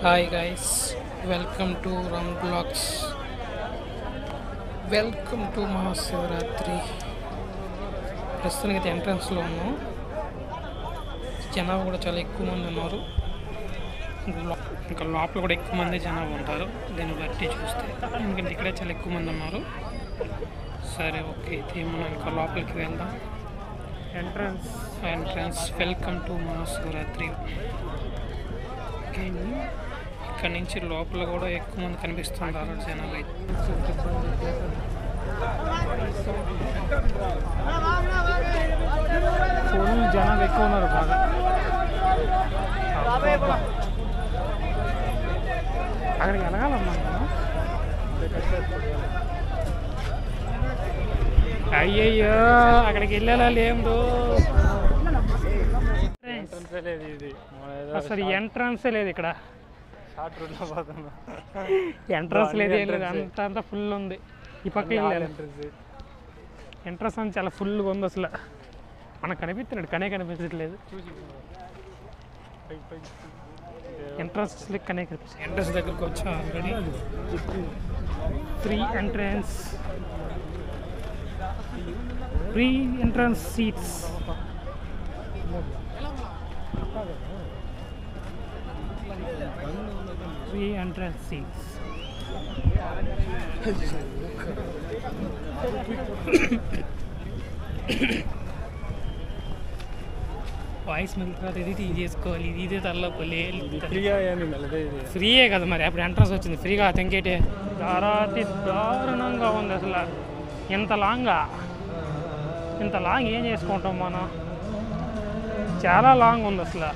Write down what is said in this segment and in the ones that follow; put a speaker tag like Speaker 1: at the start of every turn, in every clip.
Speaker 1: Hi guys, welcome to Ram blogs. Welcome to Mahashivratri. ప్రస్తుతానికి అయితే ఎంట్రన్స్లో ఉన్నాం. జనాభా కూడా చాలా ఎక్కువ మంది ఉన్నారు. ఇంకా లోపల కూడా ఎక్కువ మంది జనాభా ఉంటారు దీన్ని బట్టి చూస్తే, ఎందుకంటే ఇక్కడే చాలా ఎక్కువ మంది ఉన్నారు. సరే, ఓకే, అయితే మనం ఇంకా లోపలికి వెళ్దాం. Entrance welcome to Mahashivratri. Okay, ఇక్కడ నుంచి లోపల కూడా ఎక్కువ మంది కనిపిస్తున్నారు జనాలు. ఫుల్ జనాలు ఎక్కువ ఉన్నారు బాగా. అక్కడికి వెళ్ళగలమ్మా. అయ్యయ్యో, అక్కడికి వెళ్ళాలా లేము. అసలు ఎంట్రన్సే లేదు ఇక్కడ. ఎంట్రన్స్ లేదు, ఏం లేదు, అంతా ఫుల్ ఉంది. ఈ పక్క ఎంట్రన్స్ అని చాలా ఫుల్గా ఉంది. అసలు మనకు కనిపిస్తున్నాడు, కనిపించట్లేదు. ఎంట్రన్స్ కనిపిస్తుంది. ఎంట్రన్స్ దగ్గరకు వచ్చా already. Free entrance seats. Free entrance seats. Voice మిగులుతుంది. ఇది చేసుకోవాలి, ఇది తల్లపోలే. ఫ్రీయే కదా మరి, అప్పుడు ఎంట్రన్స్ వచ్చింది ఫ్రీగా. తెంకేటే దారుణంగా ఉంది అసలు. ఇంత లాంగ్ ఏం చేసుకుంటాం మనం? చాలా లాంగ్ ఉంది అసలు.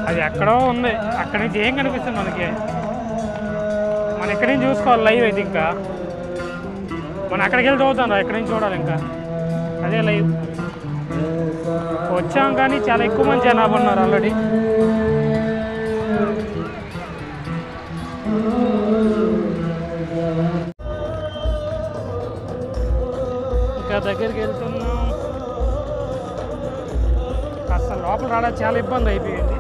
Speaker 1: అది ఎక్కడో ఉంది, అక్కడి నుంచి ఏం కనిపిస్తుంది మనకి? మనం ఎక్కడి నుంచి చూసుకోవాలి లైవ్ అయితే. ఇంకా మనం అక్కడికి వెళ్ళి చూద్దాం, ఎక్కడి నుంచి చూడాలి. ఇంకా అదే లైవ్. వచ్చాం కానీ చాలా ఎక్కువ మంది జనాభా ఉన్నారు ఆల్రెడీ. ఇంకా దగ్గరికి వెళ్తున్నాం. అసలు లోపల రావడానికి చాలా ఇబ్బంది అయిపోయింది.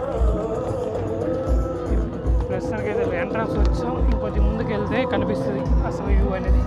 Speaker 1: ప్రస్తుతానికి అయితే ఎంట్రన్స్ వచ్చాం. ఇంకొంచెం ముందుకు వెళ్తే కనిపిస్తుంది అసలు వ్యూ అనేది.